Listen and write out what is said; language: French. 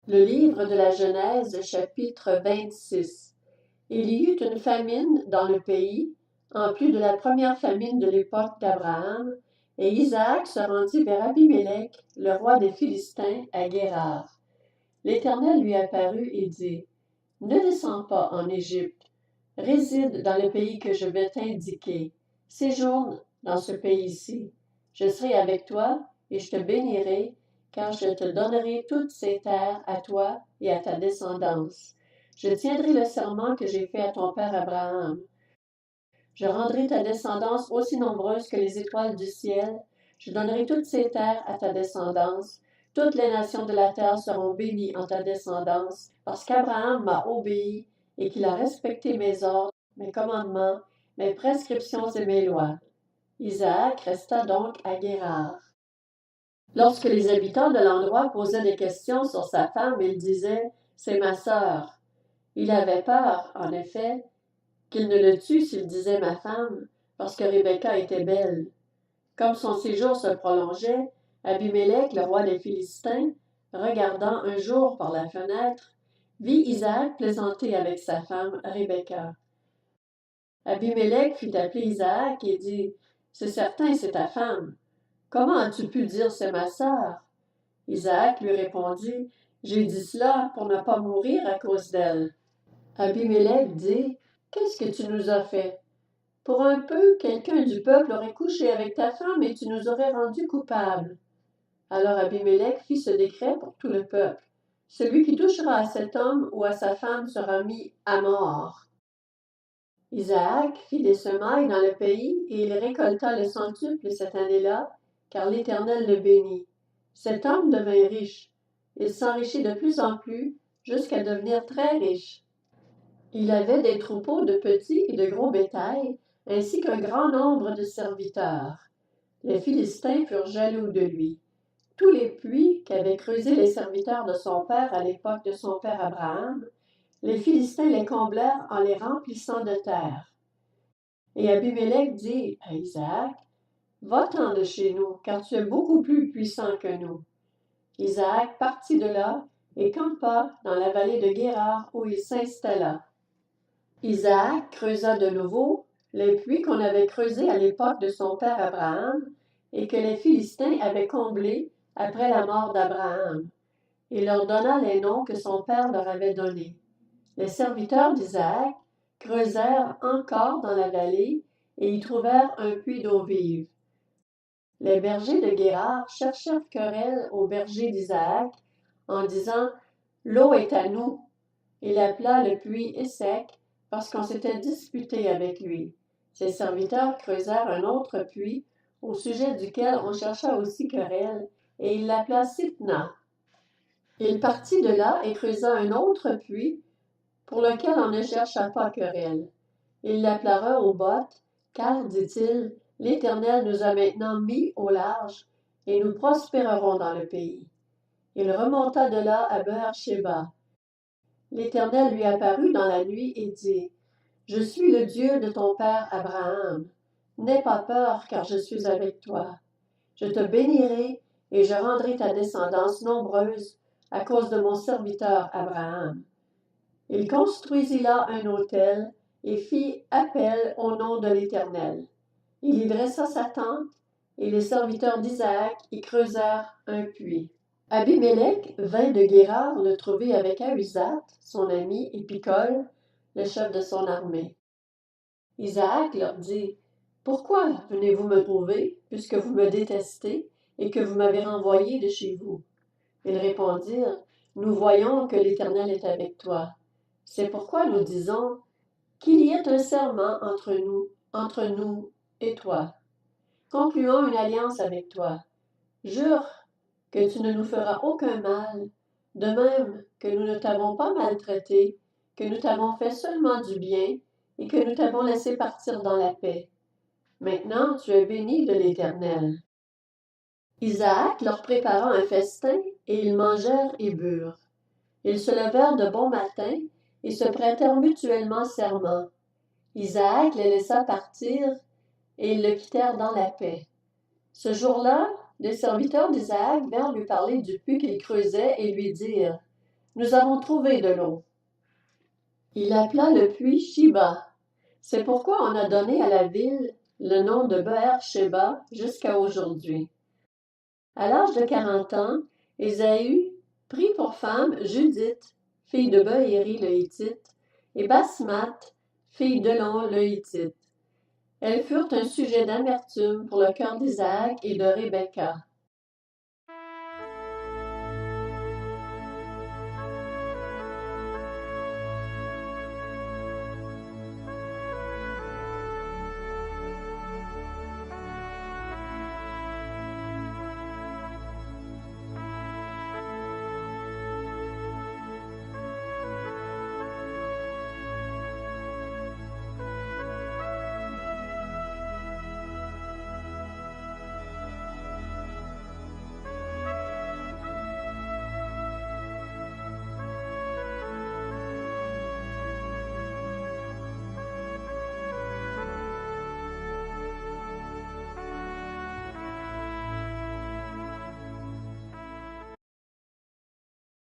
Le livre de la Genèse, chapitre 26. Il y eut une famine dans le pays, en plus de la première famine de l'époque d'Abraham, et Isaac se rendit vers Abimélec, le roi des Philistins, à Guérar. L'Éternel lui apparut et dit, « Ne descends pas en Égypte, réside dans le pays que je vais t'indiquer, séjourne dans ce pays-ci. Je serai avec toi et je te bénirai, car je te donnerai toutes ces terres à toi et à ta descendance. Je tiendrai le serment que j'ai fait à ton père Abraham. Je rendrai ta descendance aussi nombreuse que les étoiles du ciel. Je donnerai toutes ces terres à ta descendance. Toutes les nations de la terre seront bénies en ta descendance, parce qu'Abraham m'a obéi et qu'il a respecté mes ordres, mes commandements, mes prescriptions et mes lois. » Isaac resta donc à Guérar. Lorsque les habitants de l'endroit posaient des questions sur sa femme, il disait, « C'est ma sœur. » Il avait peur, en effet, qu'il ne le tue s'il disait ma femme, parce que Rebecca était belle. Comme son séjour se prolongeait, Abimélec, le roi des Philistins, regardant un jour par la fenêtre, vit Isaac plaisanter avec sa femme Rebecca. Abimélec fit appeler Isaac et dit, « C'est certain, c'est ta femme. Comment as-tu pu dire c'est ma sœur? » Isaac lui répondit, « J'ai dit cela pour ne pas mourir à cause d'elle. » Abimélec dit, « Qu'est-ce que tu nous as fait? Pour un peu, quelqu'un du peuple aurait couché avec ta femme et tu nous aurais rendus coupables. » Alors Abimélec fit ce décret pour tout le peuple. Celui qui touchera à cet homme ou à sa femme sera mis à mort. Isaac fit des semailles dans le pays et il récolta le centuple cette année-là, car l'Éternel le bénit. Cet homme devint riche. Il s'enrichit de plus en plus jusqu'à devenir très riche. Il avait des troupeaux de petits et de gros bétail, ainsi qu'un grand nombre de serviteurs. Les Philistins furent jaloux de lui. Tous les puits qu'avaient creusés les serviteurs de son père à l'époque de son père Abraham, les Philistins les comblèrent en les remplissant de terre. Et Abimélec dit à Isaac, « Va-t'en de chez nous, car tu es beaucoup plus puissant que nous. » Isaac partit de là et campa dans la vallée de Guérar où il s'installa. Isaac creusa de nouveau les puits qu'on avait creusés à l'époque de son père Abraham et que les Philistins avaient comblés après la mort d'Abraham. Il leur donna les noms que son père leur avait donnés. Les serviteurs d'Isaac creusèrent encore dans la vallée et y trouvèrent un puits d'eau vive. Les bergers de Guérar cherchèrent querelle aux bergers d'Isaac en disant « L'eau est à nous ». Il appela le puits Essek parce qu'on s'était disputé avec lui. Ses serviteurs creusèrent un autre puits au sujet duquel on chercha aussi querelle et il l'appela Sitna. Il partit de là et creusa un autre puits pour lequel on ne chercha pas querelle. Il l'appela Rehoboth, car, dit-il, l'Éternel nous a maintenant mis au large et nous prospérerons dans le pays. Il remonta de là à Beër-Shéba. L'Éternel lui apparut dans la nuit et dit, « Je suis le Dieu de ton père Abraham. N'aie pas peur, car je suis avec toi. Je te bénirai et je rendrai ta descendance nombreuse à cause de mon serviteur Abraham. » Il construisit là un autel et fit appel au nom de l'Éternel. Il y dressa sa tente, et les serviteurs d'Isaac y creusèrent un puits. Abimélec vint de Guérar le trouver avec Ahuzat, son ami, et Picol, le chef de son armée. Isaac leur dit, « Pourquoi venez-vous me trouver, puisque vous me détestez et que vous m'avez renvoyé de chez vous? » Ils répondirent, « Nous voyons que l'Éternel est avec toi. C'est pourquoi nous disons qu'il y ait un serment entre nous et toi. Concluons une alliance avec toi. Jure que tu ne nous feras aucun mal, de même que nous ne t'avons pas maltraité, que nous t'avons fait seulement du bien et que nous t'avons laissé partir dans la paix. Maintenant, tu es béni de l'Éternel. » Isaac leur prépara un festin et ils mangèrent et burent. Ils se levèrent de bon matin et se prêtèrent mutuellement serment. Isaac les laissa partir et ils le quittèrent dans la paix. Ce jour-là, les serviteurs d'Isaac vinrent lui parler du puits qu'il creusait et lui dirent, Nous avons trouvé de l'eau. Il appela le puits Shiba. C'est pourquoi on a donné à la ville le nom de Beër-Sheba jusqu'à aujourd'hui. À l'âge de 40 ans, Ésaü prit pour femme Judith, fille de Beéri le Hittite, et Basmath, fille d'Elon le Hittite. Elles furent un sujet d'amertume pour le cœur d'Isaac et de Rebecca.